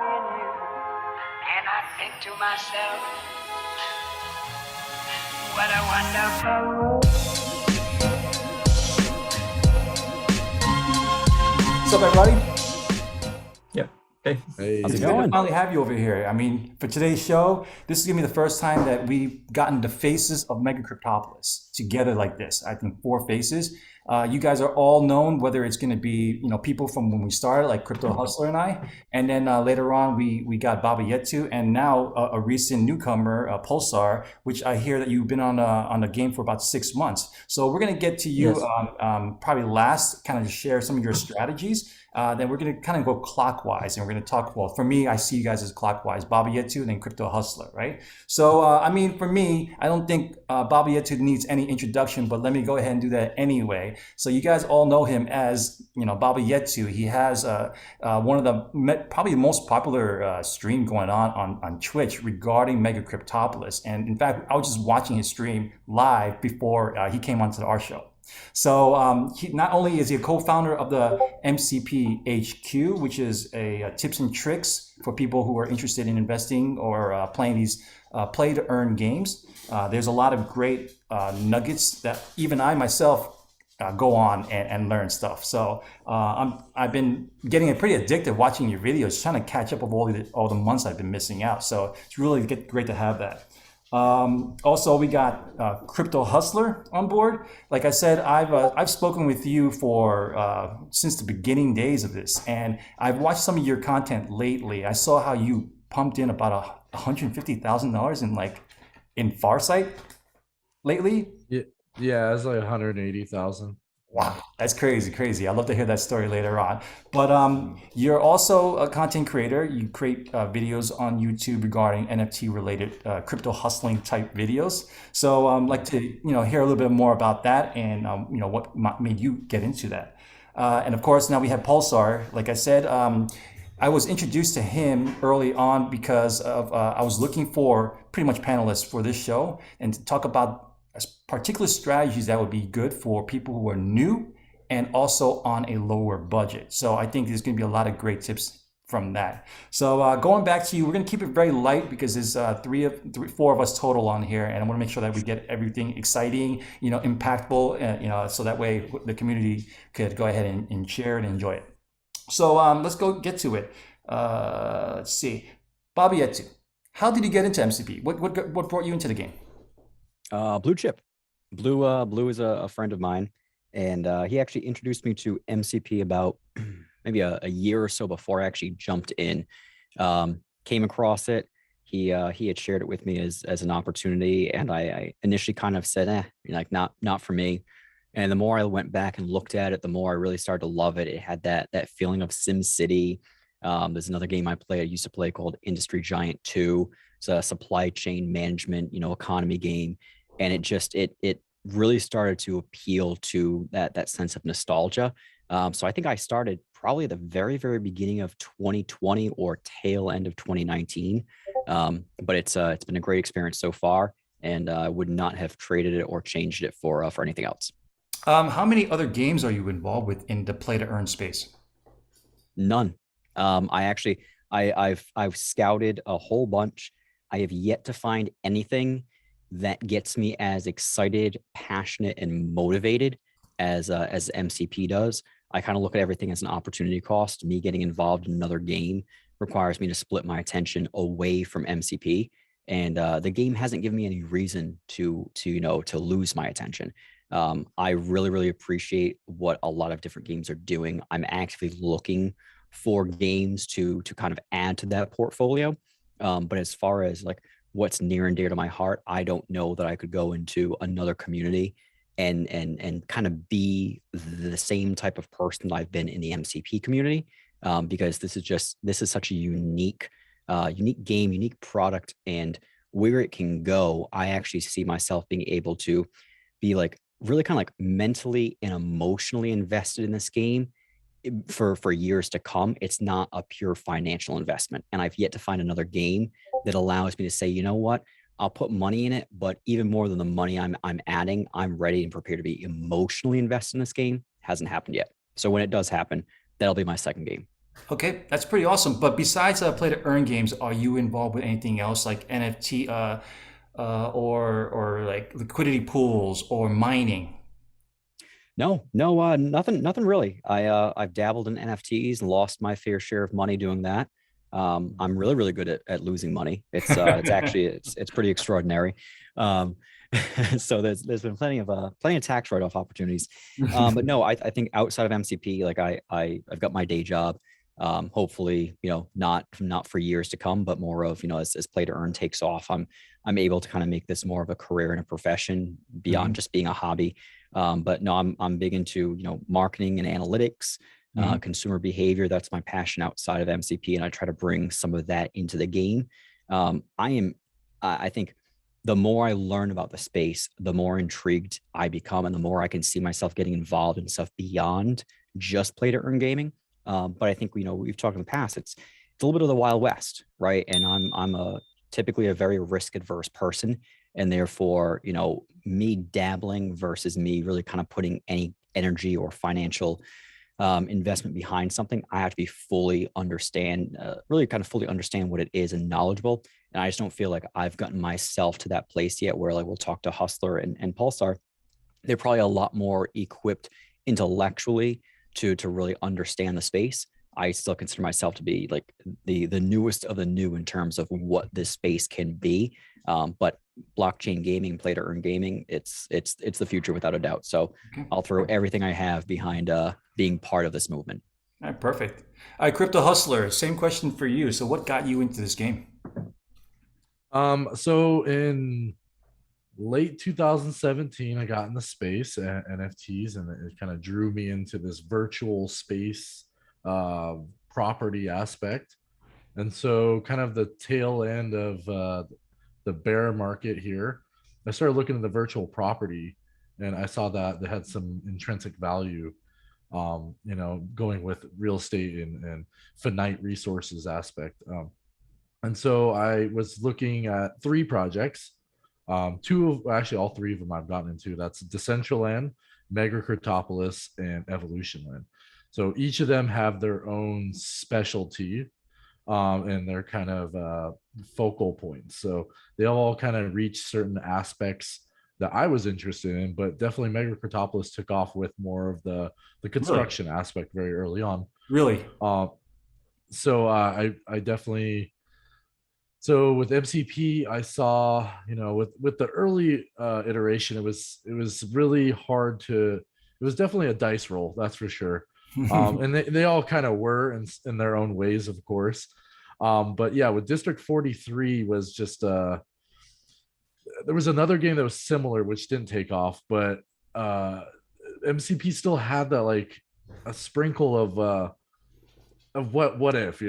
and you, and I think to myself, what a wonderful world. What's up, everybody? Yep. Hey. Hey. How's it going? Good to finally have you over here. I mean, for today's show, this is gonna be the first time that we've gotten the faces of Megacryptopolis together like this. I think 4 faces. You guys are all known, whether it's going to be people from when we started, like Crypto Hustler and I, and then later on we got Baba Yetu, and now a recent newcomer, Pulsar, which I hear that you've been on the game for about 6 months. So we're going to get to you probably last, kind of to share some of your strategies. Then we're going to kind of go clockwise, and we're going to talk. Well, for me, I see you guys as clockwise: Baba Yetu and then Crypto Hustler, right? So I mean, for me, I don't think Baba Yetu needs any introduction, but let me go ahead and do that anyway. So you guys all know him as, Baba Yetu. He has one of the probably the most popular stream going on Twitch regarding Megacryptopolis. And in fact, I was just watching his stream live before he came onto our show. So he not only is he a co-founder of the MCP HQ, which is a tips and tricks for people who are interested in investing or playing these play to earn games. There's a lot of great nuggets that even I myself go on and learn stuff. So I've been getting pretty addicted watching your videos, trying to catch up with all the months I've been missing out. So it's really great to have that. Also, we got Crypto Hustler on board. Like I said, I've spoken with you for since the beginning days of this, and I've watched some of your content lately. I saw how you pumped in about $150,000 in Farsight lately. Yeah, it's like 180,000. Wow, that's crazy. I'd love to hear that story later on. But you're also a content creator. You create videos on YouTube regarding NFT related crypto hustling type videos. So I'd like to hear a little bit more about that and what made you get into that. And of course, now we have Pulsar. Like I said, I was introduced to him early on because of I was looking for pretty much panelists for this show and to talk about particular strategies that would be good for people who are new and also on a lower budget. So I think there's going to be a lot of great tips from that. So going back to you, we're going to keep it very light because there's 4 of us total on here, and I want to make sure that we get everything exciting, impactful, so that way the community could go ahead and share and enjoy it. So let's go get to it. Let's see, Baba Yetu, how did you get into MCP? What brought you into the game? Blue Chip. Blue is a friend of mine, and he actually introduced me to MCP about maybe a year or so before I actually jumped in. Came across it. He had shared it with me as an opportunity, and I initially kind of said, not for me. And the more I went back and looked at it, the more I really started to love it. It had that feeling of Sim City. There's another game I used to play called Industry Giant 2. It's a supply chain management, economy game. And it really started to appeal to that sense of nostalgia. So I think I started probably at the very, very beginning of 2020 or tail end of 2019. But it's been a great experience so far, and I would not have traded it or changed it for anything else. How many other games are you involved with in the play to earn space? None. I've scouted a whole bunch. I have yet to find anything that gets me as excited, passionate, and motivated as MCP does. I kind of look at everything as an opportunity cost. Me getting involved in another game requires me to split my attention away from MCP, and the game hasn't given me any reason to lose my attention. I really appreciate what a lot of different games are doing. I'm actively looking for games to kind of add to that portfolio. But as far as what's near and dear to my heart, I don't know that I could go into another community and kind of be the same type of person that I've been in the MCP community, because this is such a unique game, unique product, and where it can go. I actually see myself being able to be really kind of mentally and emotionally invested in this game for years to come. It's not a pure financial investment, and I've yet to find another game that allows me to say, you know what, I'll put money in it, but even more than the money I'm adding, I'm ready and prepared to be emotionally invested in this game. Hasn't happened yet. So when it does happen, that'll be my second game. Okay, that's pretty awesome. But besides play to earn games, are you involved with anything else like NFT or like liquidity pools or mining? No, nothing really. I've dabbled in NFTs and lost my fair share of money doing that. I'm really good at losing money. It's actually it's pretty extraordinary. Um, so there's been plenty of tax write-off opportunities. But no, I think outside of MCP, like I've got my day job. Hopefully, not for years to come, but more of, as play to earn takes off, I'm able to kind of make this more of a career and a profession beyond Mhm, just being a hobby. But no, I'm big into, marketing and analytics, mhm. consumer behavior. That's my passion outside of MCP, and I try to bring some of that into the game. I think the more I learn about the space, the more intrigued I become, and the more I can see myself getting involved in stuff beyond just play to earn gaming. But I think, we've talked in the past. It's a little bit of the Wild West, right? And I'm a typically a very risk adverse person, and therefore, me dabbling versus me really kind of putting any energy or financial investment behind something, I have to be really kind of fully understand what it is and knowledgeable. And I just don't feel like I've gotten myself to that place yet where, like, we'll talk to Hustler and Pulsar. They're probably a lot more equipped intellectually to really understand the space. I still consider myself to be like the newest of the new in terms of what this space can be. But blockchain gaming, play to earn gaming, it's the future without a doubt. So Okay. I'll throw everything I have behind being part of this movement. All right, perfect. All right, Crypto Hustler, same question for you. So what got you into this game? So in late 2017, I got into space and NFTs, and it kind of drew me into this virtual space uh, property aspect. And so, kind of the tail end of the bear market here, I started looking at the virtual property, and I saw that they had some intrinsic value. Going with real estate and finite resources aspect. And so I was looking at three projects. Actually, all three of them I've gotten into. That's Decentraland, Megacryptopolis, and Evolution Land. So each of them have their own specialty, and their kind of focal points. So they all kind of reach certain aspects that I was interested in, but definitely Megacryptopolis took off with more of the Really? construction aspect very early on. Really? Uh, so I definitely, so with MCP, I saw, with the early iteration, it was really hard to. It was definitely a dice roll, that's for sure. And they all kind of were in their own ways, of course. But yeah, with District 43 was just there was another game that was similar which didn't take off, but uh MCP still had that, like, a sprinkle of what if,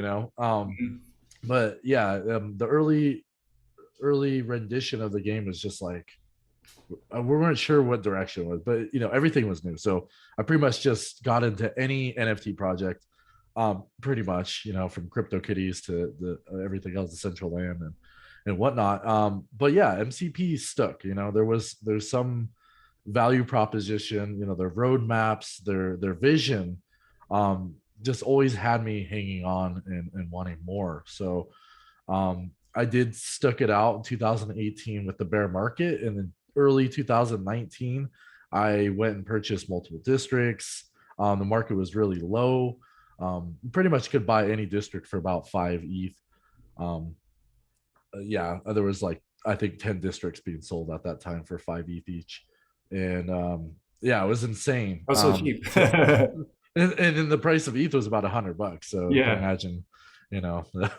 but yeah, the early rendition of the game was just like, we weren't sure what direction it was, but everything was new. So I pretty much just got into any NFT project, pretty much, from CryptoKitties to everything else, the Central Land and whatnot. But yeah, MCP stuck. There's some value proposition. Their roadmaps, their vision, just always had me hanging on and wanting more. So I did stuck it out in 2018 with the bear market, and then early 2019, I went and purchased multiple districts. The market was really low. Pretty much could buy any district for about 5 ETH. Um, yeah, there was, like, I think 10 districts being sold at that time for 5 ETH each, and yeah, it was insane. Oh, so cheap. And then the price of ETH was about $100, so you can Yeah. imagine, the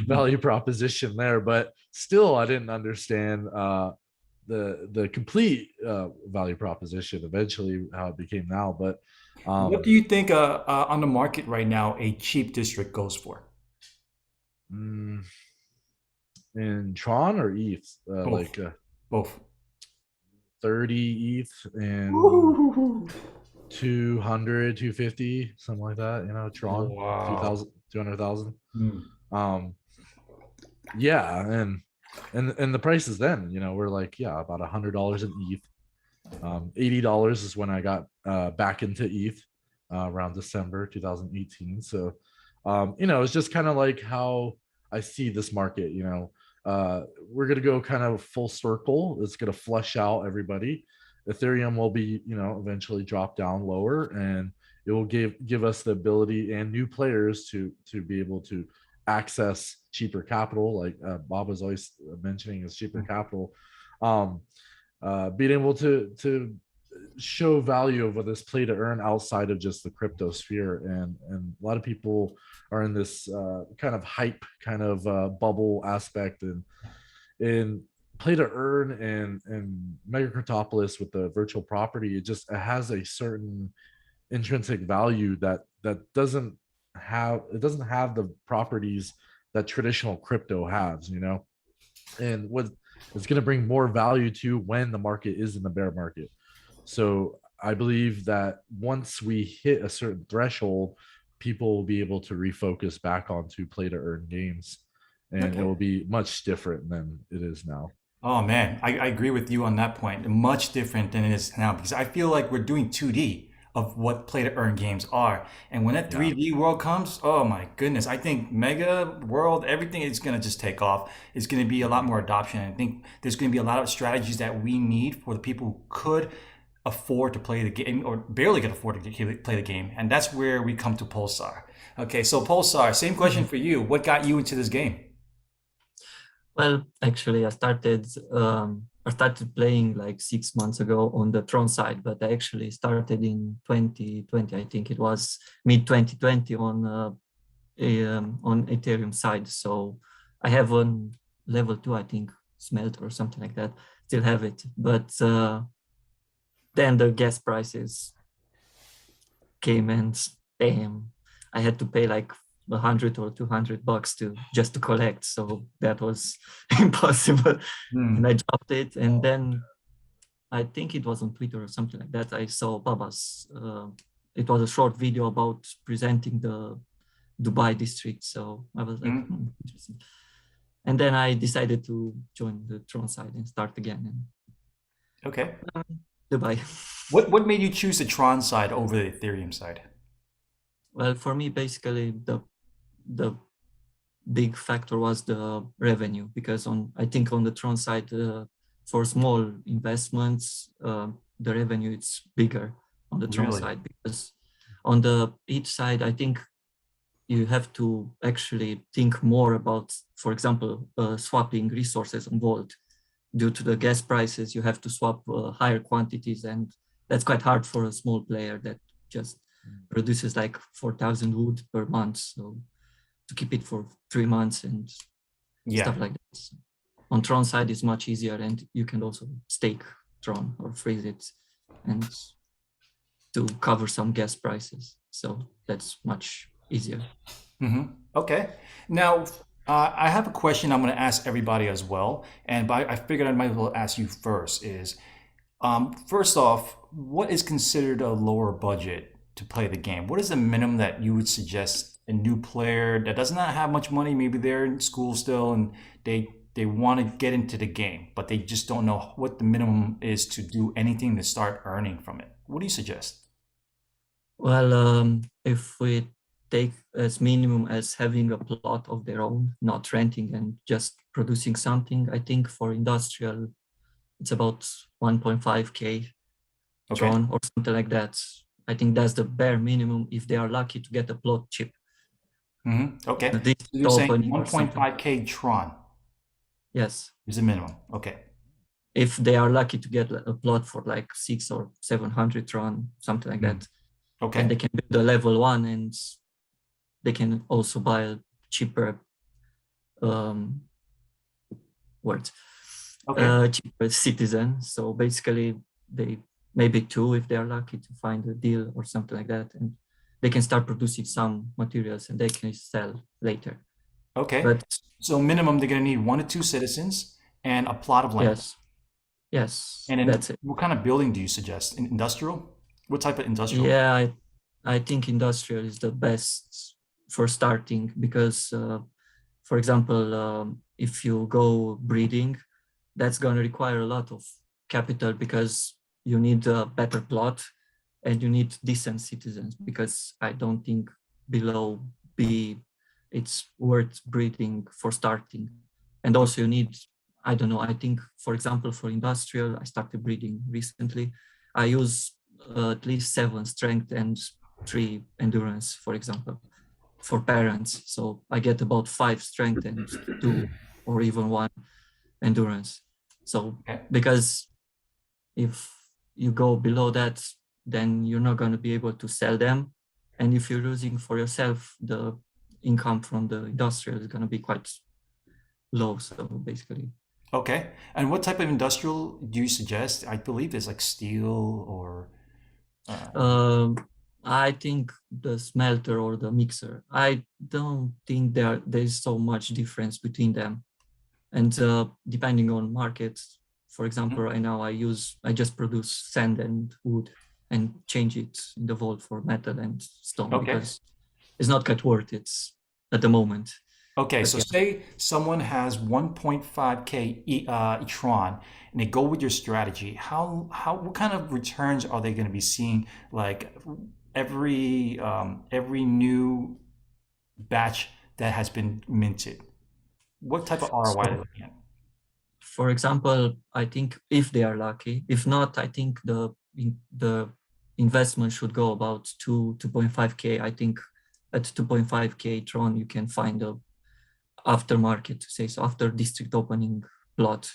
value proposition there. But still, I didn't understand the complete value proposition. Eventually, how it became now. But What do you think on the market right now a cheap district goes for? mm, in Tron or ETH, Both. like Both. 30 ETH and Woo! 200, 250, something like that. Tron, Wow. 2,000, 200,000. Hmm. Um, yeah, and the prices then, were like, yeah, about $100 in ETH. $80 is when I got back into ETH, around December 2018. So It's just kind of like how I see this market. We're gonna go kind of full circle. It's gonna flush out everybody. Ethereum will be, eventually drop down lower, and it will give us the ability and new players to be able to access cheaper capital, like Bob was always mentioning, is cheaper capital. Being able to show value of this play to earn outside of just the crypto sphere, and a lot of people are in this kind of hype kind of bubble aspect, and in play to earn and Megacryptopolis with the virtual property, it has a certain intrinsic value that doesn't have the properties that traditional crypto has, and what it's going to bring more value to when the market is in the bear market. So I believe that once we hit a certain threshold, people will be able to refocus back onto play to earn games, and it will be much different than it is now. Oh man, I agree with you on that point. Much different than it is now because I feel like we're doing 2D of what play to earn games are. And when that 3D world comes, oh my goodness, I think Mega World, everything is going to just take off. It's going to be a lot more adoption. I think there's going to be a lot of strategies that we need for the people who could afford to play the game or barely can afford to play the game. And that's where we come to Pulsar. Okay, so Pulsar, same question for you. What got you into this game? Well, actually, I started playing like 6 months ago on the Tron side, but I actually started in 2020. I think it was mid 2020 on Ethereum side. So I have on level 2, I think, smelt or something like that. Still have it, but then the gas prices came and damn, I had to pay like $100 or $200 to collect. So that was impossible. And I dropped it. And then I think it was on Twitter or something like that. I saw Baba's, it was a short video about presenting the Dubai district. So I was like, interesting. And then I decided to join the Tron side and start again. And, okay. Dubai. What made you choose the Tron side over the Ethereum side? Well, for me, basically the big factor was the revenue, because I think on the Tron side, for small investments, the revenue is bigger on the Tron side, because on the each side, I think you have to actually think more about, for example, swapping resources on Vault. Due to the gas prices, you have to swap higher quantities, and that's quite hard for a small player that just produces like 4,000 wood per month. So to keep it for 3 months and stuff like that. On Tron side is much easier, and you can also stake Tron or freeze it and to cover some gas prices. So that's much easier. Okay. Now, I have a question I'm going to ask everybody as well. And I figured I might as well ask you first is, first off, what is considered a lower budget to play the game? What is the minimum that you would suggest a new player that does not have much money, maybe they're in school still and they want to get into the game, but they just don't know what the minimum is to do anything to start earning from it? What do you suggest? Well, if we take as minimum as having a plot of their own, not renting and just producing something, I think for industrial, it's about 1.5K Tron or something like that. I think that's the bare minimum if they are lucky to get a plot chip. Okay. So you're saying 1.5K Tron? Yes. Is the minimum. Okay. If they are lucky to get a plot for like 600 or 700 Tron, something like that. Okay. And they can build a level 1, and they can also buy a cheaper cheaper citizen. So basically they maybe 2 if they are lucky to find a deal or something like that, and they can start producing some materials and they can sell later. Okay. But so minimum they're going to need 1 to 2 citizens and a plot of land. Yes. And then that's it. What kind of building do you suggest? Industrial? What type of industrial? Yeah, I think industrial is the best for starting, because for example, if you go breeding, that's going to require a lot of capital, because you need a better plot and you need decent citizens, because I don't think below it's worth breeding for starting. And also you need, I don't know, I think, for example, for industrial, I started breeding recently. I use at least 7 strength and 3 endurance, for example, for parents. So I get about 5 strength and 2 or even 1 endurance. So because if you go below that, then you're not going to be able to sell them. And if you're losing for yourself, the income from the industrial is going to be quite low. So basically. Okay. And what type of industrial do you suggest? I believe there's like steel or. I think the smelter or the mixer. I don't think there's so much difference between them. And depending on markets, for example, right now I just produce sand and wood and change it in the vault for metal and stone because it's not quite worth it at the moment. Okay, so say someone has 1.5K Tron and they go with your strategy. What kind of returns are they going to be seeing? Like every new batch that has been minted, what type of ROI are they looking at? For example, I think if they are lucky, if not, I think the investment should go about 2.5K. I think at 2.5K Tron you can find a aftermarket, to say so, after district opening plot,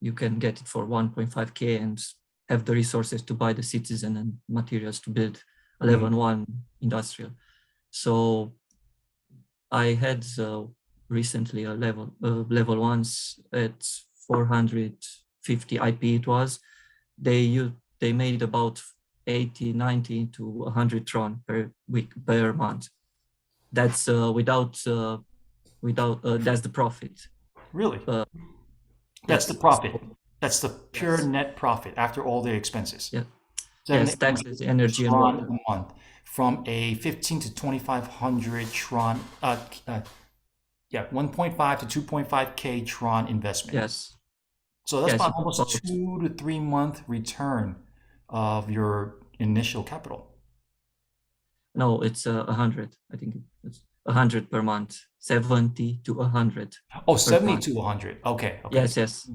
you can get it for 1.5K and have the resources to buy the citizen and materials to build a level 1 industrial. So I had recently a level 1s at 450 IP. It was they made about 80, 90 to 100 Tron per week, per month. That's without that's the profit. Really? Yes. That's the profit. That's the pure net profit after all the expenses. Yeah. Yes, taxes, energy, and water. A month from a 15 to 2,500 Tron. 1.5 to 2.5K Tron investment. Yes. So that's about almost 2 to 3 month return of your initial capital. No, it's 100. I think it's 100 per month. 70 to 100. Oh, 70 to 100. Okay. Yes.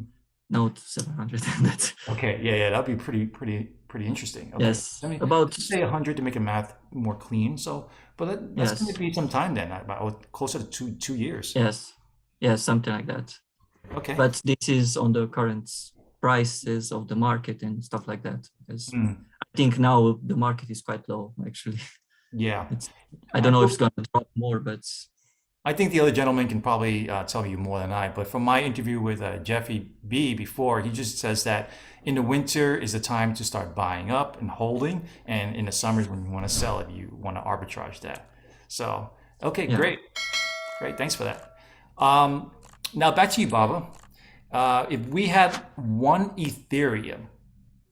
No, 700. That's okay. Yeah. That'd be pretty interesting. Okay. Yes. Let's say 100 to make the math more clean. So, but that's going to be some time then. About closer to 2 years. Yes, something like that. Okay. But this is on the current prices of the market and stuff like that. Because I think now the market is quite low, actually. Yeah. I don't know if it's going to drop more, but I think the other gentleman can probably tell you more than I. But from my interview with Jeffy B before, he just says that in the winter is the time to start buying up and holding, and in the summers when you want to sell it, you want to arbitrage that. So, okay, great. Thanks for that. Now back to you, Baba. If we had 1 Ethereum,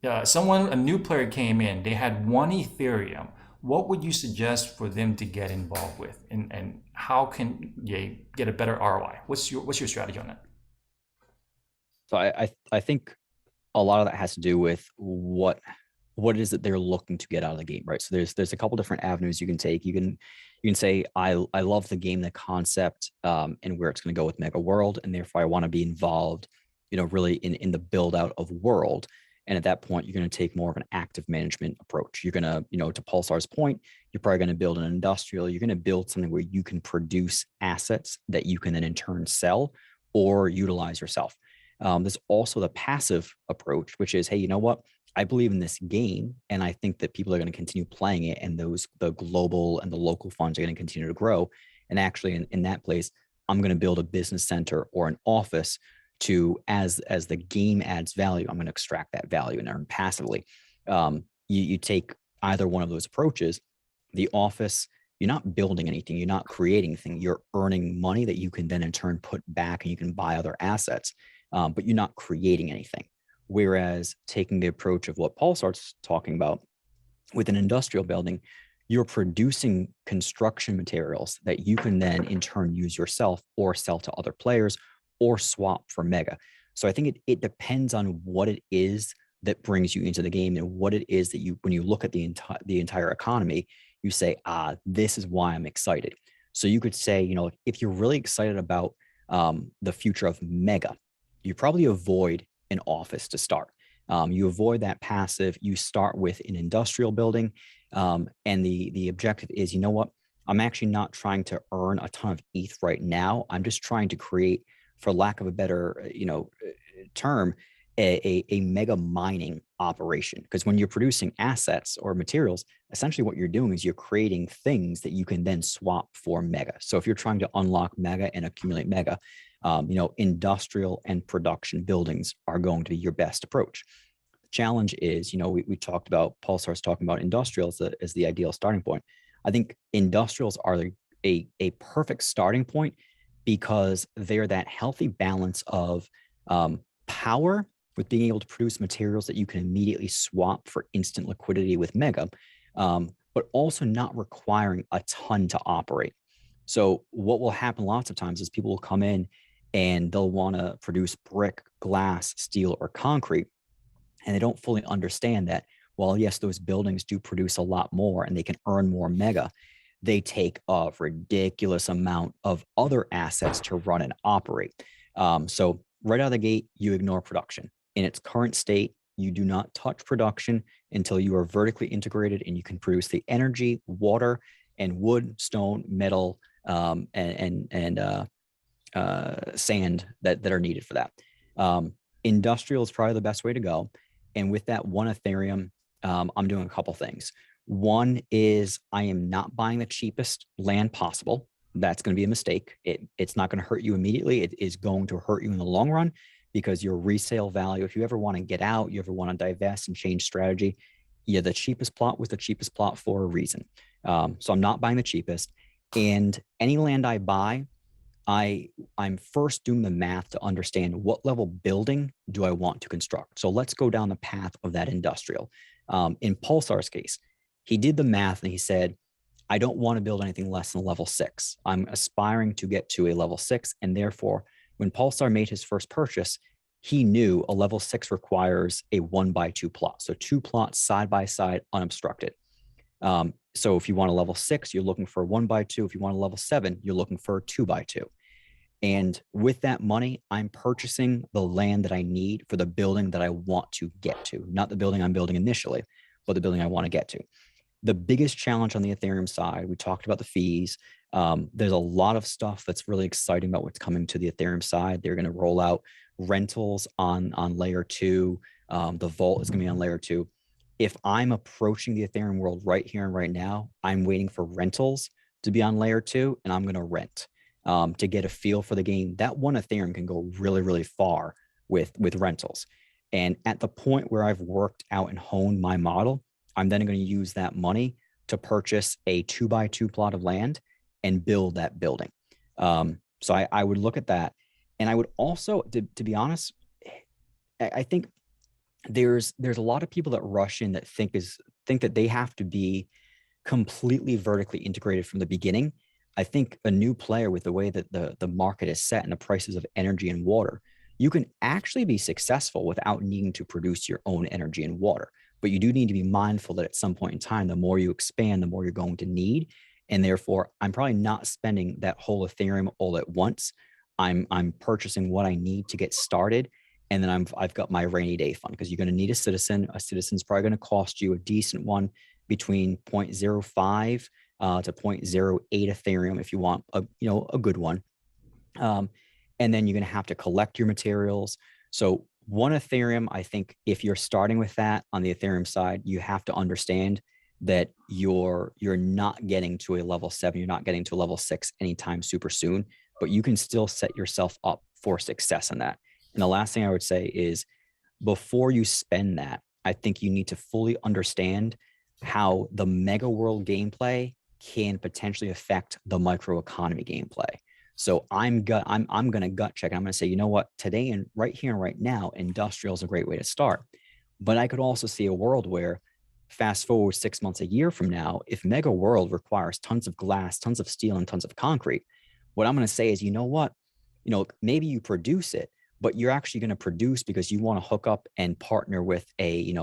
a new player came in, they had 1 Ethereum. What would you suggest for them to get involved with, and how can they get a better ROI? What's your strategy on that? So I think a lot of that has to do with what it is that they're looking to get out of the game, right? So there's a couple different avenues you can take. You can say I love the game, the concept, and where it's going to go with Megaworld, and therefore I want to be involved, really in the build out of World. And at that point, you're going to take more of an active management approach. You're going to, to Pulsar's point, you're probably going to build an industrial. You're going to build something where you can produce assets that you can then in turn sell or utilize yourself. There's also the passive approach, which is, hey, you know what? I believe in this game, and I think that people are going to continue playing it, and the global and the local funds are going to continue to grow. And actually, in that place, I'm going to build a business center or an office to, as the game adds value, I'm going to extract that value and earn passively. You take either one of those approaches. The office, you're not building anything, you're not creating anything, you're earning money that you can then in turn put back and you can buy other assets, but you're not creating anything. Whereas taking the approach of what Pulsar's talking about with an industrial building, you're producing construction materials that you can then in turn use yourself or sell to other players or swap for Mega. So I think it depends on what it is that brings you into the game and what it is that when you look at the entire economy, you say, this is why I'm excited. So you could say, if you're really excited about the future of Mega, you probably avoid an office to start. You avoid that passive. You start with an industrial building, and the objective is, you know what? I'm actually not trying to earn a ton of ETH right now. I'm just trying to create, for lack of a better, term, a mega mining operation. Because when you're producing assets or materials, essentially what you're doing is you're creating things that you can then swap for Mega. So if you're trying to unlock Mega and accumulate Mega, industrial and production buildings are going to be your best approach. The challenge is, we talked about, Pulsar's talking about industrial as the ideal starting point. I think industrials are a perfect starting point because they're that healthy balance of power with being able to produce materials that you can immediately swap for instant liquidity with Mega, but also not requiring a ton to operate. So what will happen lots of times is people will come in and they'll want to produce brick, glass, steel, or concrete, and they don't fully understand that, while yes, those buildings do produce a lot more and they can earn more Mega, they take a ridiculous amount of other assets to run and operate. So right out of the gate, you ignore production. In its current state, you do not touch production until you are vertically integrated and you can produce the energy, water, and wood, stone, metal, and sand that are needed for that. Industrial is probably the best way to go. And with that one Ethereum, I'm doing a couple things. One is I am not buying the cheapest land possible. That's going to be a mistake. It's not going to hurt you immediately. It is going to hurt you in the long run, because your resale value, if you ever want to get out, you ever want to divest and change strategy, the cheapest plot was the cheapest plot for a reason. So I'm not buying the cheapest. And any land I buy, I'm first doing the math to understand what level building do I want to construct. So let's go down the path of that industrial. In Pulsar's case, he did the math and he said, I don't want to build anything less than a level 6. I'm aspiring to get to a level 6. And therefore, when Pulsar made his first purchase, he knew a level 6 requires a 1x2 plot. So 2 plots side by side, unobstructed. So if you want a level 6, you're looking for a 1x2. If you want a level 7, you're looking for a 2x2. And with that money, I'm purchasing the land that I need for the building that I want to get to, not the building I'm building initially, but the building I want to get to. The biggest challenge on the Ethereum side, we talked about the fees. There's a lot of stuff that's really exciting about what's coming to the Ethereum side. They're going to roll out rentals on layer 2. The vault is going to be on layer 2. If I'm approaching the Ethereum world right here and right now, I'm waiting for rentals to be on layer 2, and I'm going to rent to get a feel for the game. That one Ethereum can go really, really far with rentals. And at the point where I've worked out and honed my model, I'm then going to use that money to purchase a 2x2 plot of land and build that building. So I would look at that. And I would also, to be honest, I think there's a lot of people that rush in that think that they have to be completely vertically integrated from the beginning. I think a new player, with the way that the market is set and the prices of energy and water, you can actually be successful without needing to produce your own energy and water. But you do need to be mindful that at some point in time, the more you expand, the more you're going to need. And therefore, I'm probably not spending that whole Ethereum all at once. I'm purchasing what I need to get started. And then I've got my rainy day fund, because you're going to need a citizen. A citizen's probably going to cost you a decent one, between 0.05 to 0.08 Ethereum if you want a good one. And then you're going to have to collect your materials. So one Ethereum, I think if you're starting with that on the Ethereum side, you have to understand that you're not getting to a level 7, you're not getting to a level 6 anytime super soon, but you can still set yourself up for success in that. And the last thing I would say is, before you spend that, I think you need to fully understand how the Megaworld gameplay can potentially affect the microeconomy gameplay. So I'm going to gut check. I'm going to say, you know what, today and right here and right now, industrial is a great way to start. But I could also see a world where, fast forward 6 months, a year from now, if Megaworld requires tons of glass, tons of steel, and tons of concrete, what I'm going to say is, you know what, maybe you produce it, but you're actually going to produce because you want to hook up and partner with a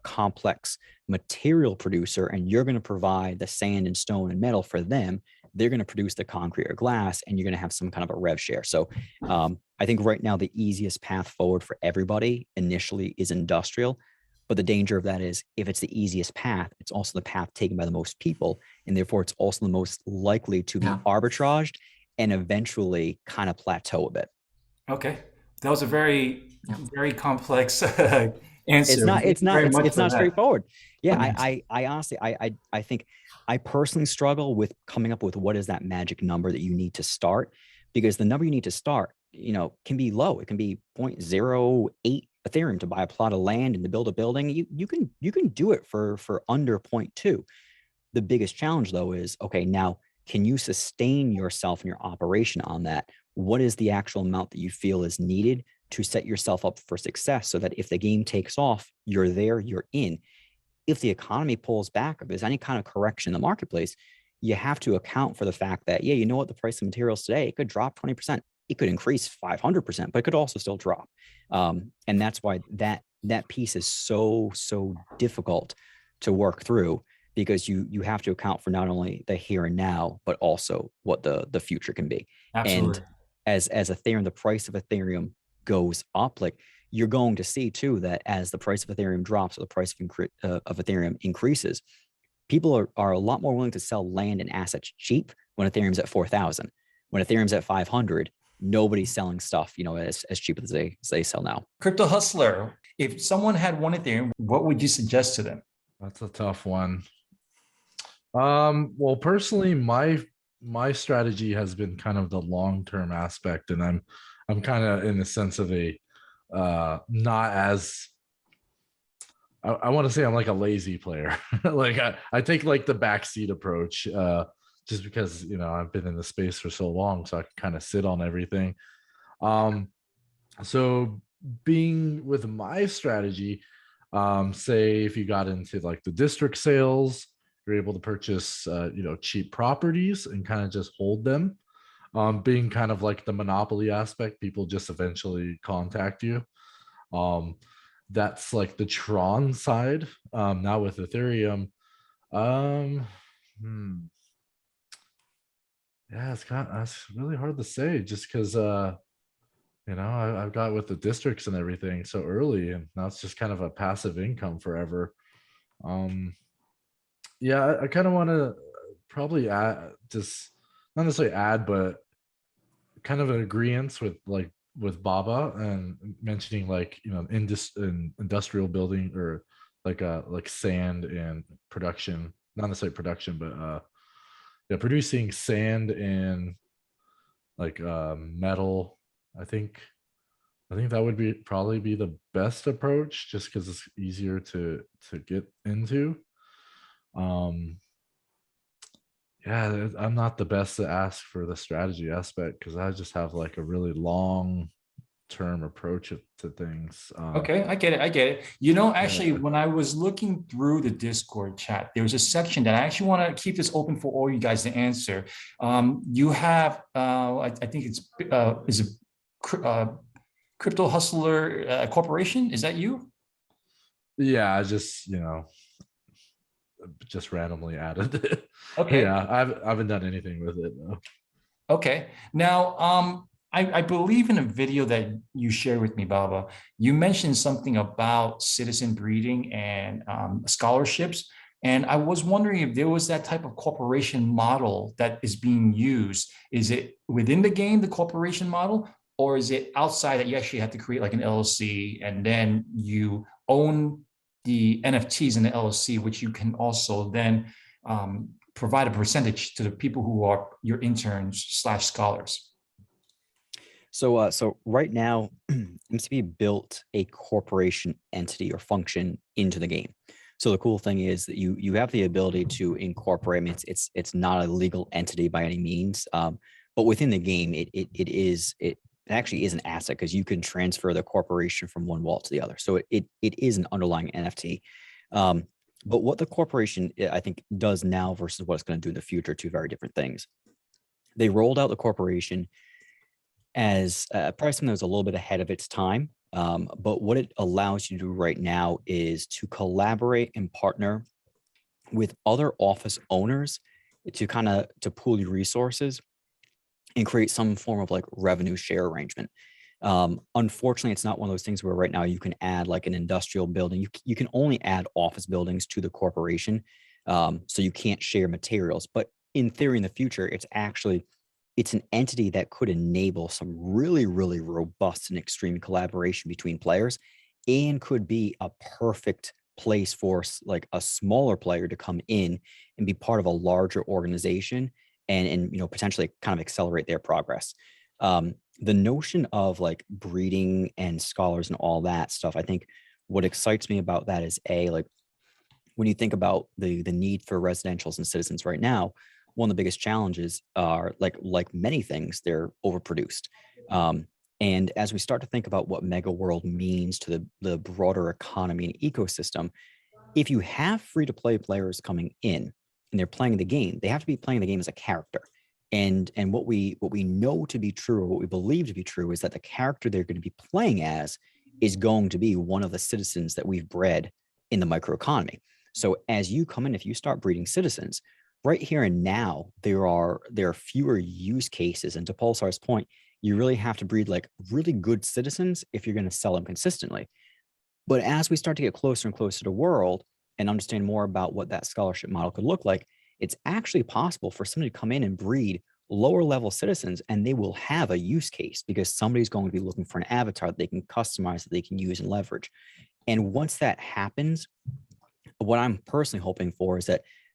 complex material producer, and you're going to provide the sand and stone and metal for them. they're going to produce the concrete or glass, and you're going to have some kind of a rev share. So I think right now the easiest path forward for everybody initially is industrial. But the danger of that is if it's the easiest path, it's also the path taken by the most people. And therefore, it's also the most likely to be arbitraged and eventually kind of plateau a bit. Okay. That was a very, very complex answer. It's not straightforward. Yeah, Okay. I honestly, I think I personally struggle with coming up with what is that magic number that you need to start, because the number you need to start, can be low. It can be 0.08 Ethereum to buy a plot of land and to build a building. You can do it for under 0.2. The biggest challenge though is, okay, now can you sustain yourself and your operation on that? What is the actual amount that you feel is needed to set yourself up for success, so that if the game takes off, you're there, you're in. If the economy pulls back, if there's any kind of correction in the marketplace, you have to account for the fact that, yeah, you know what, the price of materials today, it could drop 20%. It could increase 500%, but it could also still drop. And that's why that piece is so difficult to work through, because you have to account for not only the here and now, but also what the future can be. Absolutely. And as Ethereum, the price of Ethereum goes up, like you're going to see too that as the price of Ethereum drops or the price of Ethereum increases, people are a lot more willing to sell land and assets cheap when Ethereum's at 4,000. When Ethereum's at 500, nobody's selling stuff, as cheap as they sell now. Crypto Hustler, if someone had one Ethereum, what would you suggest to them? That's a tough one. Well, personally, my strategy has been kind of the long-term aspect, and I'm kind of in the sense of a not as I want to say I'm like a lazy player. Like I take like the backseat approach, just because I've been in the space for so long, so I can kind of sit on everything. So being with my strategy, say if you got into like the district sales, you're able to purchase cheap properties and kind of just hold them. Being kind of like the monopoly aspect, people just eventually contact you. That's like the Tron side. Now with Ethereum, yeah, it's really hard to say, just because I've got with the districts and everything so early, and now it's just kind of a passive income forever. Yeah, I kind of want to probably add, just not necessarily add, but kind of an agreement with Baba and mentioning like industrial building, or like sand and production, not necessarily production, but producing sand and like metal. I think that would probably be the best approach, just because it's easier to get into. Yeah, I'm not the best to ask for the strategy aspect, because I just have like a really long term approach to things. Okay, I get it. Actually, when I was looking through the Discord chat, there was a section that I actually want to keep this open for all you guys to answer. You have, I think it's, is it Crypto Hustler Corporation? Is that you? Yeah, I just randomly added it. Okay. Yeah, I haven't done anything with it though. Okay. Now, I believe in a video that you shared with me, Baba, you mentioned something about citizen breeding and scholarships. And I was wondering if there was that type of corporation model that is being used. Is it within the game, the corporation model, or is it outside that you actually have to create like an LLC and then you own the NFTs in the LLC, which you can also then provide a percentage to the people who are your interns/scholars? So right now, MCP built a corporation entity or function into the game. So the cool thing is that you have the ability to incorporate. I mean, it's not a legal entity by any means, but within the game, it actually is an asset, because you can transfer the corporation from one wallet to the other. So it is an underlying NFT. But what the corporation, I think, does now versus what it's going to do in the future, two very different things. They rolled out the corporation as probably something that was a little bit ahead of its time. But what it allows you to do right now is to collaborate and partner with other office owners to kind of to pool your resources and create some form of like revenue share arrangement. Unfortunately, it's not one of those things where right now you can add like an industrial building. You can only add office buildings to the corporation. So you can't share materials. But in theory, in the future, it's an entity that could enable some really, really robust and extreme collaboration between players, and could be a perfect place for like a smaller player to come in and be part of a larger organization and potentially kind of accelerate their progress. The notion of like breeding and scholars and all that stuff, I think what excites me about that is like when you think about the need for residentials and citizens right now, one of the biggest challenges are like many things, they're overproduced. And as we start to think about what Megaworld means to the broader economy and ecosystem, if you have free-to-play players coming in and they're playing the game, they have to be playing the game as a character. And what we know to be true, or what we believe to be true, is that the character they're going to be playing as is going to be one of the citizens that we've bred in the microeconomy. So as you come in, if you start breeding citizens, right here and now, there are fewer use cases. And to Pulsar's point, you really have to breed like really good citizens if you're going to sell them consistently. But as we start to get closer and closer to world and understand more about what that scholarship model could look like, it's actually possible for somebody to come in and breed lower level citizens, and they will have a use case because somebody's going to be looking for an avatar that they can customize, that they can use and leverage. And once that happens, what I'm personally hoping for is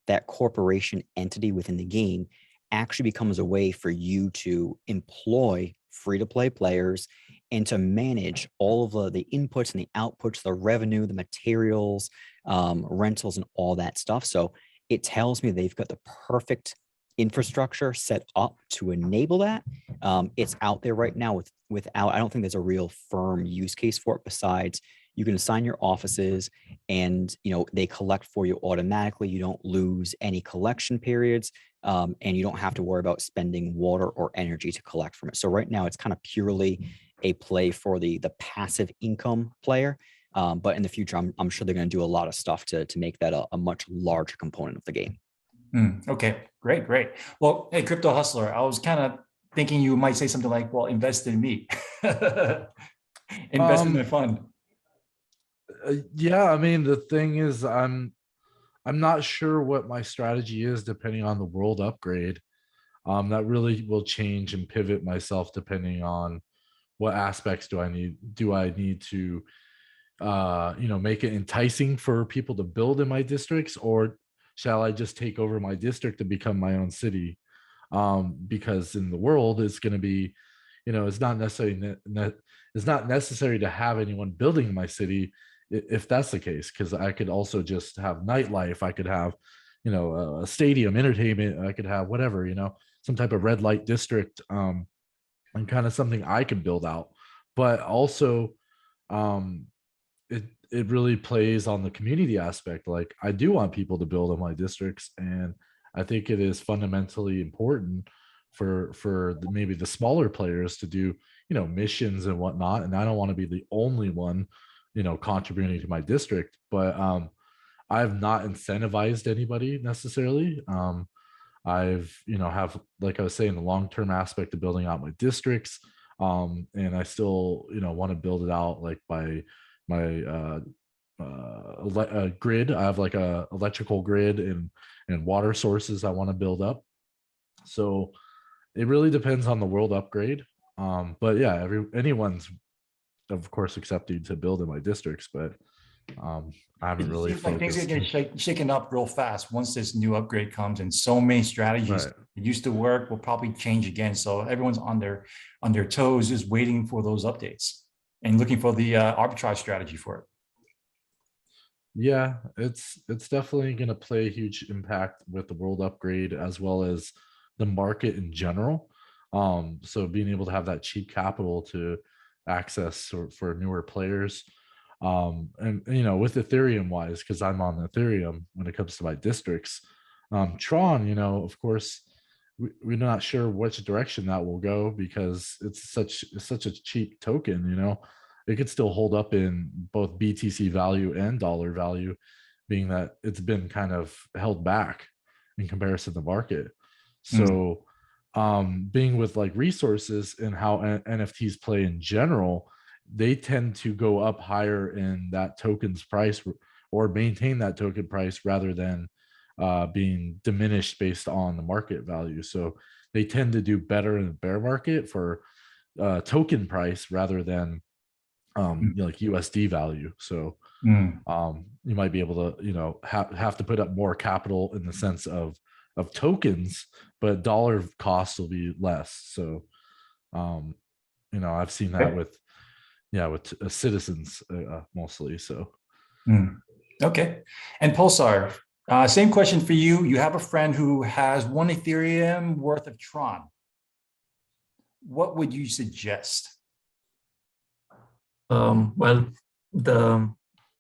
that corporation entity within the game actually becomes a way for you to employ free-to-play players and to manage all of the inputs and the outputs, the revenue, the materials, rentals, and all that stuff. So it tells me they've got the perfect infrastructure set up to enable that. It's out there right now without, I don't think there's a real firm use case for it besides you can assign your offices and they collect for you automatically. You don't lose any collection periods, and you don't have to worry about spending water or energy to collect from it. So right now it's kind of purely a play for the passive income player. But in the future, I'm sure they're going to do a lot of stuff to make that a much larger component of the game. Okay, great. Well, hey, Crypto Hustler, I was kind of thinking you might say something like, well, invest in me. Invest in my fund. Yeah, I mean, the thing is, I'm not sure what my strategy is depending on the world upgrade. That really will change and pivot myself depending on what aspects do I need to make it enticing for people to build in my districts, or shall I just take over my district to become my own city? Because in the world, it's going to be, it's not necessary to have anyone building my city if that's the case, because I could also just have nightlife. I could have, a stadium, entertainment. I could have whatever, some type of red light district, and kind of something I could build out. But also, it really plays on the community aspect. Like, I do want people to build in my districts, and I think it is fundamentally important for maybe the smaller players to do missions and whatnot. And I don't want to be the only one contributing to my district, but I have not incentivized anybody necessarily. I've have, like I was saying, the long-term aspect of building out my districts, and I still want to build it out like by my grid. I have like a electrical grid and water sources I want to build up. So it really depends on the world upgrade. But yeah, anyone's of course accepted to build in my districts, but I haven't really seems like things are focused. getting shaken up real fast once this new upgrade comes, and so many strategies Right. that used to work will probably change again. So everyone's on their toes, just waiting for those updates and looking for the arbitrage strategy for it. Yeah, it's definitely going to play a huge impact with the world upgrade as well as the market in general. So being able to have that cheap capital to access for newer players, and with Ethereum wise, because I'm on Ethereum when it comes to my districts, Tron, of course, we're not sure which direction that will go because it's such a cheap token. It could still hold up in both BTC value and dollar value, being that it's been kind of held back. in comparison to the market. So being with like resources and how NFTs play in general, they tend to go up higher in that token's price or maintain that token price rather than being diminished based on the market value. So they tend to do better in the bear market for token price rather than like USD value. So you might be able to have to put up more capital in the sense of tokens, but dollar cost will be less. So I've seen that with citizens mostly. So okay. And Pulsar, same question for you. You have a friend who has 1 Ethereum worth of Tron. What would you suggest? Well,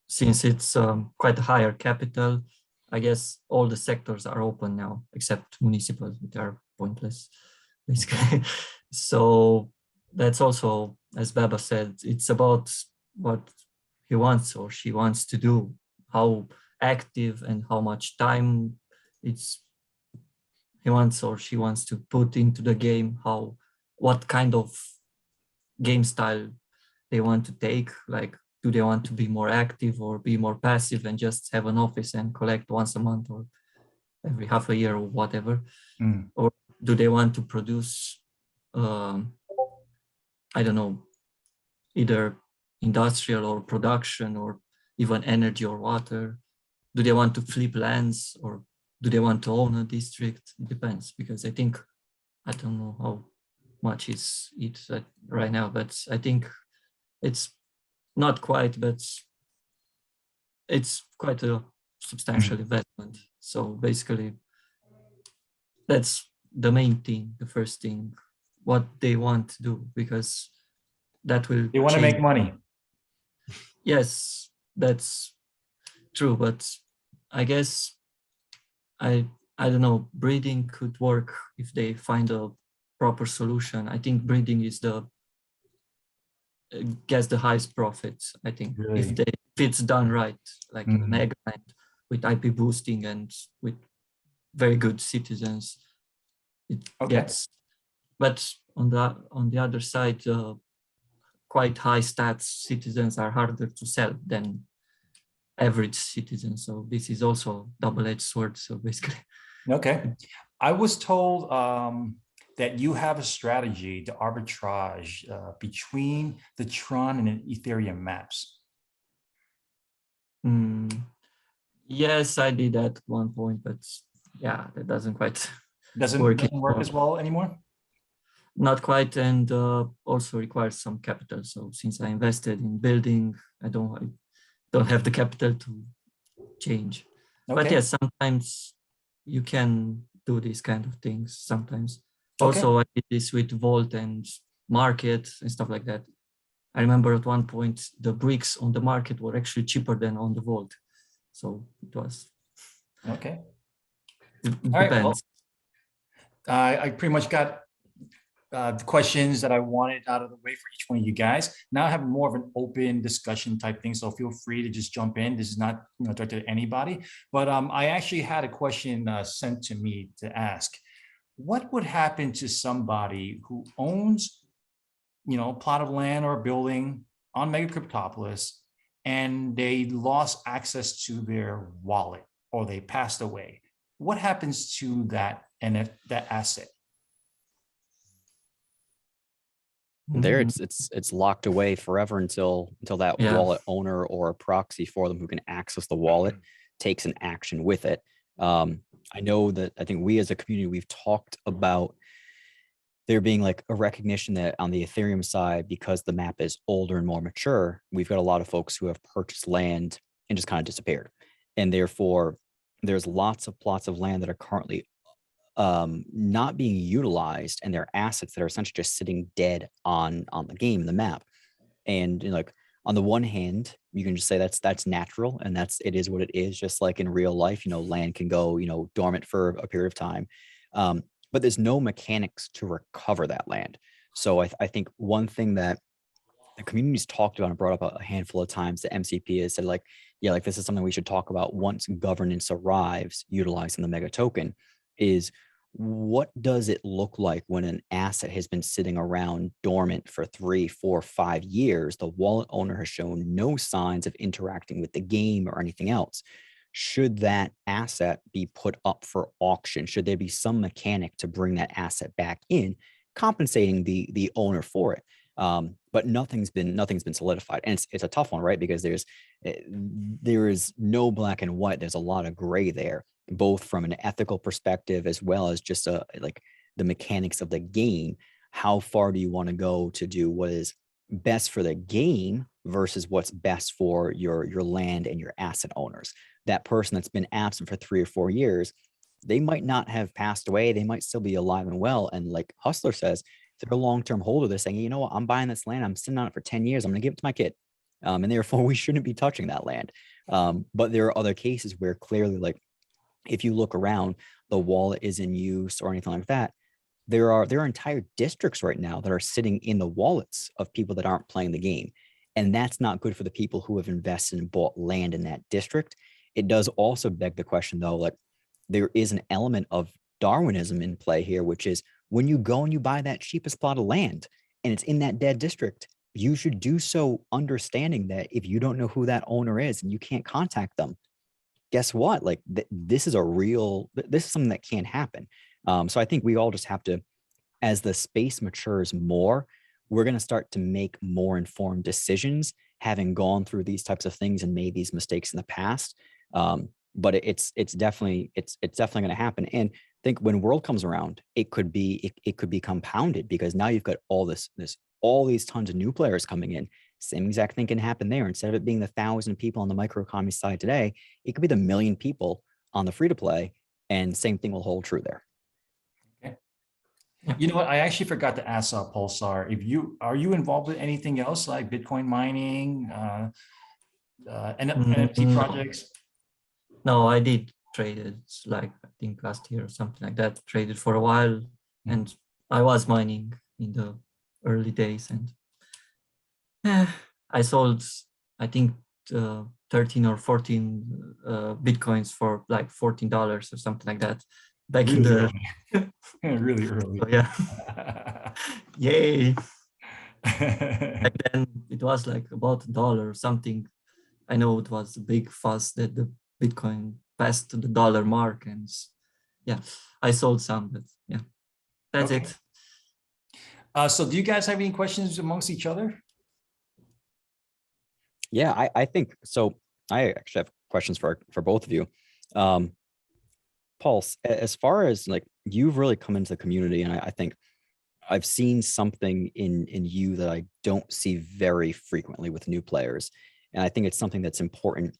since it's quite a higher capital, I guess all the sectors are open now, except municipal, which are pointless, basically. So that's also, as Baba said, it's about what he wants or she wants to do, how active and how much time he wants or she wants to put into the game, what kind of game style they want to take, like do they want to be more active or be more passive and just have an office and collect once a month or every half a year or whatever, or do they want to produce I don't know, either industrial or production or even energy or water? Do they want to flip lands or do they want to own a district? It depends, because I don't know how much is it right now, but I think it's not quite, but it's quite a substantial investment. So basically, that's the main thing, the first thing, what they want to do, because that will They want to make money. Yes, that's true, but I guess I don't know, breeding could work if they find a proper solution. I think breeding is gets the highest profits, I think, Really? if it's done right, like in Megaland, with IP boosting and with very good citizens, it gets. But on the other side, quite high stats citizens are harder to sell than average citizens. So this is also double-edged sword. So basically, okay. I was told that you have a strategy to arbitrage between the Tron and Ethereum maps. Yes, I did at one point, but yeah, that doesn't quite doesn't work as well anymore. Not quite, and also requires some capital. So since I invested in building, I don't have the capital to change. Okay. But yes, sometimes you can do these kind of things. Sometimes. Also, I did this with Vault and market and stuff like that. I remember at one point the bricks on the market were actually cheaper than on the Vault. So it was okay. It depends. Right, well, I pretty much got the questions that I wanted out of the way for each one of you guys. Now I have more of an open discussion type thing, so feel free to just jump in. This is not directed at anybody, but I actually had a question sent to me to ask. What would happen to somebody who owns, a plot of land or a building on Megacryptopolis, and they lost access to their wallet or they passed away? What happens to that asset? There, it's locked away forever until that wallet owner or a proxy for them who can access the wallet takes an action with it. I know that I think we as a community, we've talked about there being like a recognition that on the Ethereum side, because the map is older and more mature, we've got a lot of folks who have purchased land and just kind of disappeared. And therefore, there's lots of plots of land that are currently not being utilized, and they're assets that are essentially just sitting dead on the game, the map. And like on the one hand, you can just say that's natural, and it is what it is. Just like in real life, land can go dormant for a period of time, but there's no mechanics to recover that land. So I think one thing that the community's talked about and brought up a handful of times, the MCP has said, like, yeah, like this is something we should talk about once governance arrives utilizing the mega token, is what does it look like when an asset has been sitting around dormant for 3, 4, 5 years? The wallet owner has shown no signs of interacting with the game or anything else. Should that asset be put up for auction? Should there be some mechanic to bring that asset back in, compensating the owner for it? But nothing's been solidified, and it's a tough one, right? Because there is no black and white. There's a lot of gray there, both from an ethical perspective as well as just like the mechanics of the game. How far do you want to go to do what is best for the game versus what's best for your land and your asset owners? That person that's been absent for 3 or 4 years, they might not have passed away. They might still be alive and well. And like Hustler says, they're a long-term holder. They're saying, you know what, I'm buying this land. I'm sitting on it for 10 years. I'm going to give it to my kid. And therefore, we shouldn't be touching that land. But there are other cases where clearly, like, if you look around, the wallet is in use or anything like that. There are entire districts right now that are sitting in the wallets of people that aren't playing the game. And that's not good for the people who have invested and bought land in that district. It does also beg the question, though, like there is an element of Darwinism in play here, which is when you go and you buy that cheapest plot of land and it's in that dead district, you should do so understanding that if you don't know who that owner is and you can't contact them, guess what? Like this is something that can happen. So I think we all just have to, as the space matures more, we're going to start to make more informed decisions, having gone through these types of things and made these mistakes in the past. But it's definitely going to happen. And I think when World comes around, it could be compounded, because now you've got all these tons of new players coming in. Same exact thing can happen there. Instead of it being the 1,000 people on the microeconomy side today, it could be the 1,000,000 people on the free to play, and same thing will hold true there. Okay. You know what? I actually forgot to ask Pulsar, are you involved with anything else like Bitcoin mining, NFT projects? No, I did traded like I think last year or something like that. Traded for a while, and I was mining in the early days, and I sold I think 13 or 14 bitcoins for like $14 or something like that back really in the early. Really early. So, yeah. Yay. Back then it was like about $1 or something. I know it was a big fuss that the Bitcoin passed to the dollar mark, and yeah, I sold some, but yeah, that's Okay. it. So do you guys have any questions amongst each other? Yeah, I think so. I actually have questions for both of you. Pulse, as far as like you've really come into the community, and I think I've seen something in you that I don't see very frequently with new players. And I think it's something that's important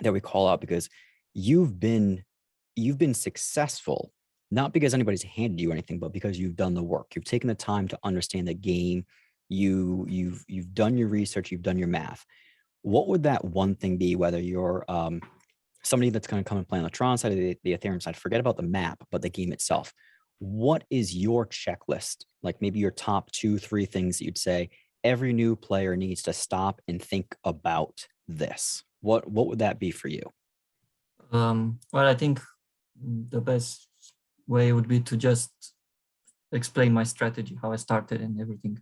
that we call out, because you've been successful, not because anybody's handed you anything, but because you've done the work. You've taken the time to understand the game. You've done your research, you've done your math. What would that one thing be, whether you're somebody that's going to come and play on the Tron side, or the Ethereum side, forget about the map, but the game itself? What is your checklist? Like maybe your top 2, 3 things that you'd say every new player needs to stop and think about this. What would that be for you? Well, I think the best way would be to just explain my strategy, how I started and everything.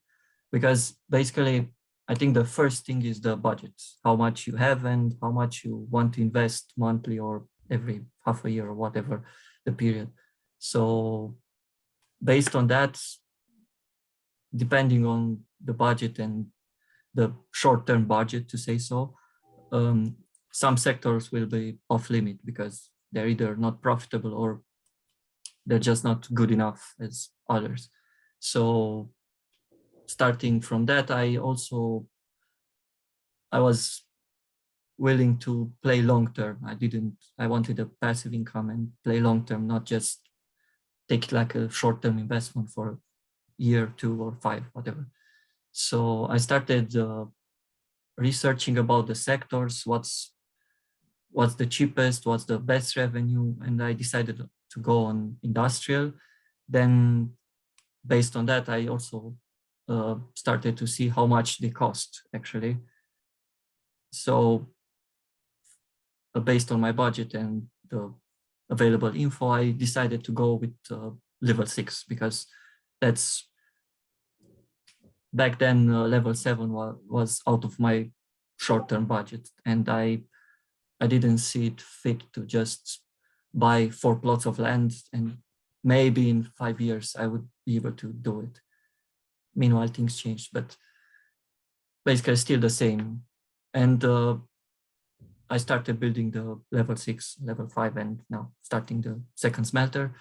Because basically, I think the first thing is the budget, how much you have and how much you want to invest monthly or every half a year or whatever the period. So based on that, depending on the budget and the short-term budget, to say so, some sectors will be off limit because they're either not profitable or they're just not good enough as others. So starting from that, I was willing to play long-term. I wanted a passive income and play long-term, not just take like a short-term investment for a year, 2 or 5, whatever. So I started researching about the sectors, what's the cheapest, what's the best revenue, and I decided to go on industrial. Then based on that, I also started to see how much they cost actually. So based on my budget and the available info, I decided to go with level 6 because that's back then level 7 was out of my short-term budget, and I didn't see it fit to just buy 4 plots of land, and maybe in 5 years I would be able to do it. Meanwhile, things changed, but basically still the same. And I started building the level 6, level 5, and now starting the second smelter.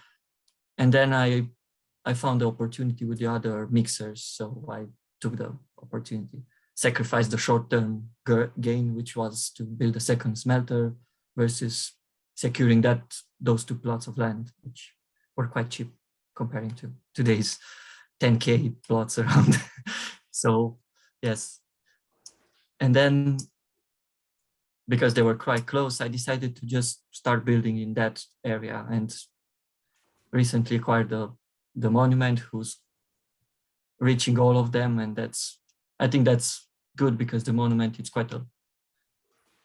And then I found the opportunity with the other mixers, so I took the opportunity, sacrificed the short-term gain, which was to build a second smelter, versus securing those 2 plots of land, which were quite cheap comparing to today's 10K plots around. So yes. And then because they were quite close, I decided to just start building in that area, and recently acquired the monument, who's reaching all of them. And I think that's good, because the monument is quite a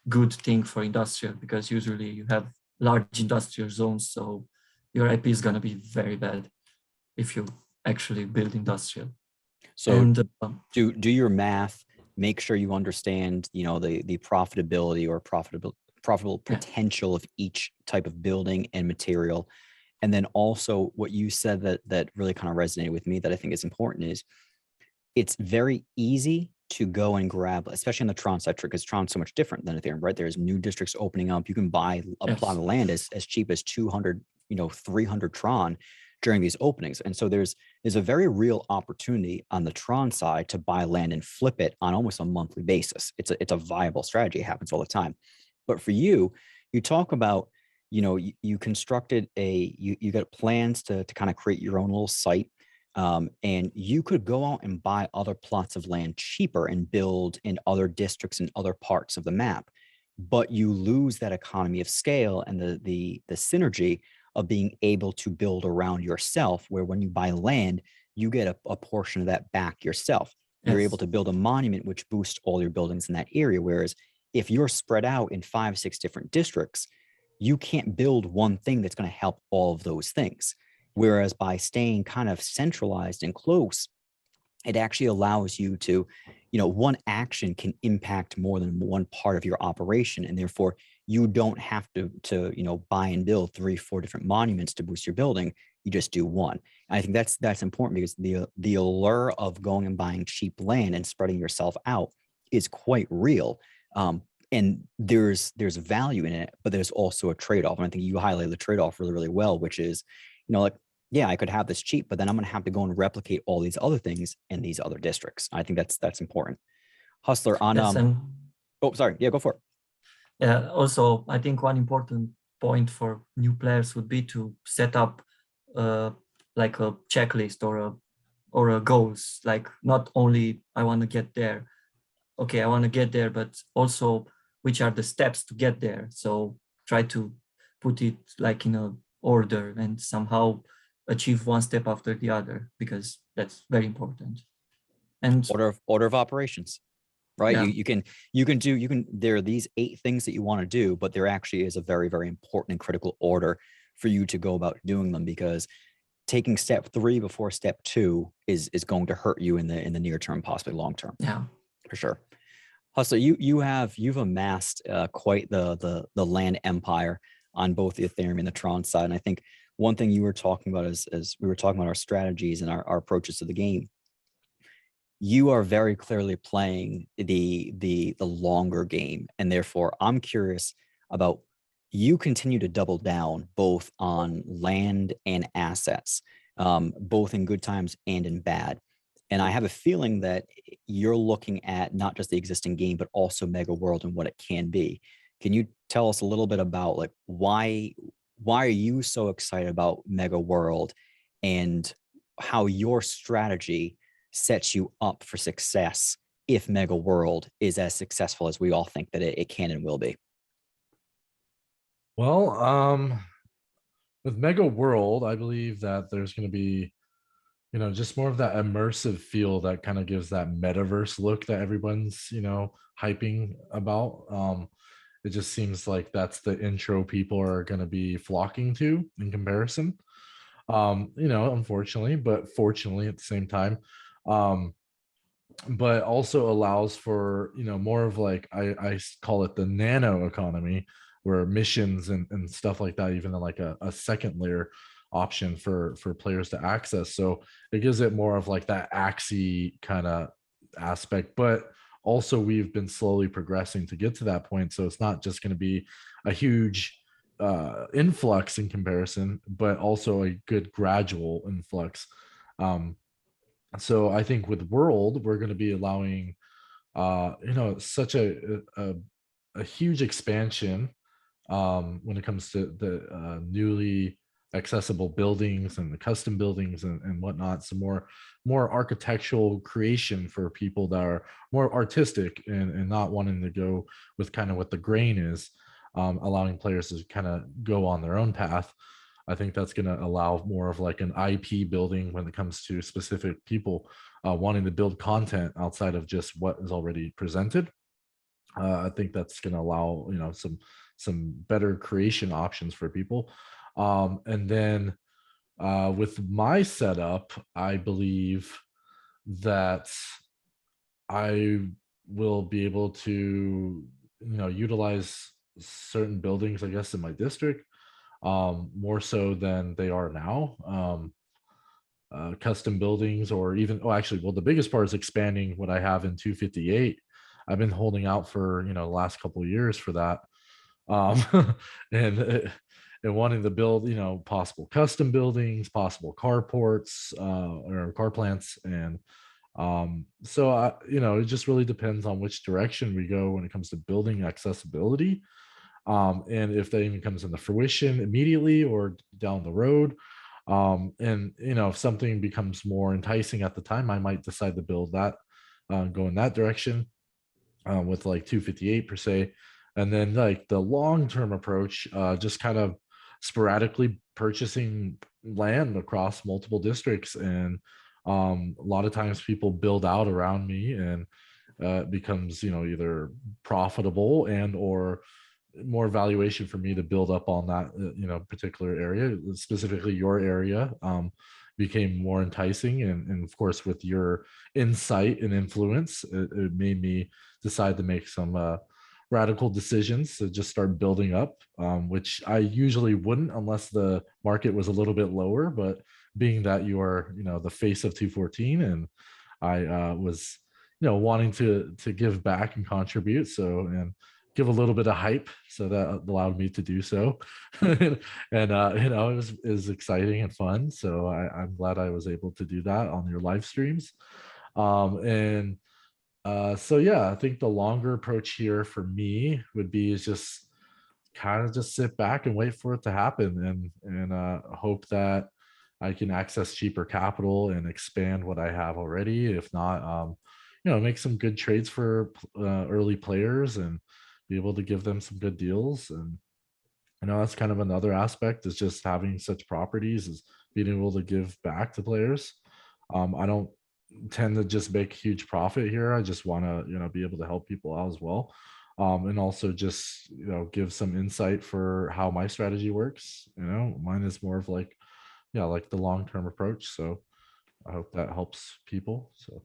good thing for industrial, because usually you have large industrial zones, so your IP is going to be very bad if you actually build industrial. So and do your math, make sure you understand, the profitability or profitable potential of each type of building and material. And then also what you said that really kind of resonated with me, that I think is important, is it's very easy to go and grab, especially in the Tron sector, because Tron's so much different than Ethereum, right? There's new districts opening up. You can buy a plot of land as cheap as 200, 300 Tron during these openings. And so there's a very real opportunity on the Tron side to buy land and flip it on almost a monthly basis. It's a viable strategy. It happens all the time. But for you talk about, you constructed you got plans to kind of create your own little site. And you could go out and buy other plots of land cheaper and build in other districts and other parts of the map, but you lose that economy of scale and the synergy of being able to build around yourself, where when you buy land, you get a portion of that back yourself. You're able to build a monument which boosts all your buildings in that area. Whereas if you're spread out in 5, 6 different districts, you can't build one thing that's going to help all of those things. Whereas by staying kind of centralized and close, it actually allows you to, one action can impact more than one part of your operation. And therefore you don't have to buy and build 3, 4 different monuments to boost your building. You just do one. And I think that's important, because the allure of going and buying cheap land and spreading yourself out is quite real. And there's value in it, but there's also a trade-off. And I think you highlighted the trade-off really, really well, which is, I could have this cheap, but then I'm going to have to go and replicate all these other things in these other districts. I think that's important. Hustler on, oh, sorry. Yeah, go for it. Yeah. Also, I think one important point for new players would be to set up like a checklist or a goals. Like, not only I want to get there. Okay, I want to get there, but also which are the steps to get there. So try to put it like in a order and somehow achieve one step after the other, because that's very important. And order of operations, right? Yeah. There are these 8 things that you want to do, but there actually is a very, very important and critical order for you to go about doing them, because taking step 3 before step 2 is going to hurt you in the near term, possibly long term. Yeah, for sure. Hustler, you've amassed quite the land empire on both the Ethereum and the Tron side. And I think one thing you were talking about as we were talking about our strategies and our approaches to the game, you are very clearly playing the longer game. And therefore I'm curious about, you continue to double down both on land and assets, both in good times and in bad. And I have a feeling that you're looking at not just the existing game, but also Megaworld and what it can be. Can you tell us a little bit about, like, why are you so excited about Megaworld, and how your strategy sets you up for success if Megaworld is as successful as we all think that it can and will be? Well, with Megaworld, I believe that there's going to be, just more of that immersive feel that kind of gives that metaverse look that everyone's, hyping about. it just seems like that's the intro people are going to be flocking to in comparison. Unfortunately, but fortunately at the same time. But also allows for more of like I call it the nano economy, where missions and stuff like that, even like a second layer option for players to access. So it gives it more of like that Axie kind of aspect, but also we've been slowly progressing to get to that point. So it's not just going to be a huge influx in comparison, but also a good gradual influx. So I think with World, we're going to be allowing, such a huge expansion when it comes to the newly accessible buildings and the custom buildings and whatnot. Some more architectural creation for people that are more artistic and not wanting to go with kind of what the grain is, allowing players to kind of go on their own path. I think that's going to allow more of like an IP building when it comes to specific people wanting to build content outside of just what is already presented. I think that's going to allow some better creation options for people. And then with my setup, I believe that I will be able to utilize certain buildings, I guess, in my district more so than they are now. Custom buildings, or even the biggest part is expanding what I have in 258. I've been holding out for the last couple of years for that, and and wanting to build possible custom buildings, possible carports or car plants, and so it just really depends on which direction we go when it comes to building accessibility. And if that even comes into fruition immediately or down the road. And if something becomes more enticing at the time, I might decide to build that, go in that direction with like 258 per se. And then like the long-term approach, just kind of sporadically purchasing land across multiple districts. And a lot of times people build out around me, and it becomes either profitable and or more valuation for me to build up on that particular area. Specifically your area became more enticing, and of course with your insight and influence, it made me decide to make some radical decisions to just start building up, which I usually wouldn't unless the market was a little bit lower. But being that you are the face of 214, and I was wanting to give back and contribute, and give a little bit of hype, so that allowed me to do so. And it was exciting and fun, so I'm glad I was able to do that on your live streams. And so yeah, I think the longer approach here for me would be is just kind of just sit back and wait for it to happen, and hope that I can access cheaper capital and expand what I have already. If not, make some good trades for early players and be able to give them some good deals. And that's kind of another aspect, is just having such properties, is being able to give back to players. I don't tend to just make huge profit here. I just want to be able to help people out as well, and also just give some insight for how my strategy works. Mine is more of like like the long-term approach, so I hope that helps people. So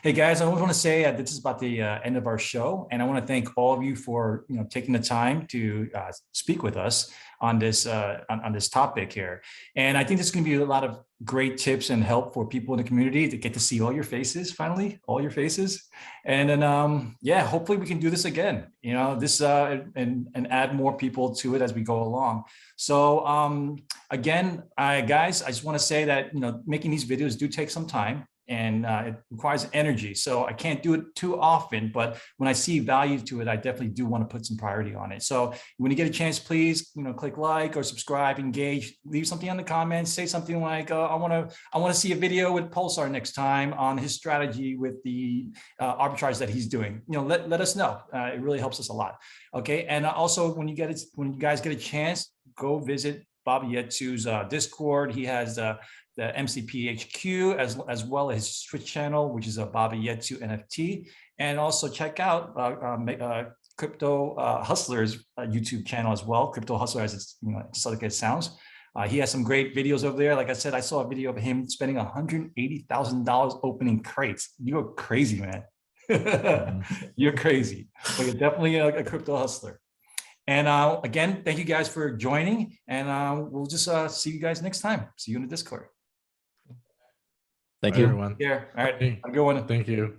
Hey guys, I want to say this is about the end of our show, and I want to thank all of you for taking the time to speak with us on this on this topic here. And I think this is going to be a lot of great tips and help for people in the community to get to see all your faces, finally, all your faces. And then yeah, hopefully we can do this again. This and add more people to it as we go along. So again, guys, I just want to say that making these videos do take some time, and it requires energy. So I can't do it too often, but when I see value to it, I definitely do want to put some priority on it. So when you get a chance, please, click like or subscribe, engage, leave something in the comments, say something like, I want to see a video with Pulsar next time on his strategy with the arbitrage that he's doing. Let us know. It really helps us a lot. Okay. And also when you guys get a chance, go visit Bobby Yetsu's Discord. He has the MCP HQ as well as his Twitch channel, which is a Bobby Yetsu NFT. And also check out Crypto Hustler's YouTube channel as well. Crypto Hustler, as it's, just like it sounds. He has some great videos over there. Like I said, I saw a video of him spending $180,000 opening crates. You're crazy, man. You're crazy. But you're definitely a crypto hustler. And again, thank you guys for joining. And we'll just see you guys next time. See you in the Discord. Thank Bye, you. everyone. Yeah. All right. Hey, Have a good one. Thank you.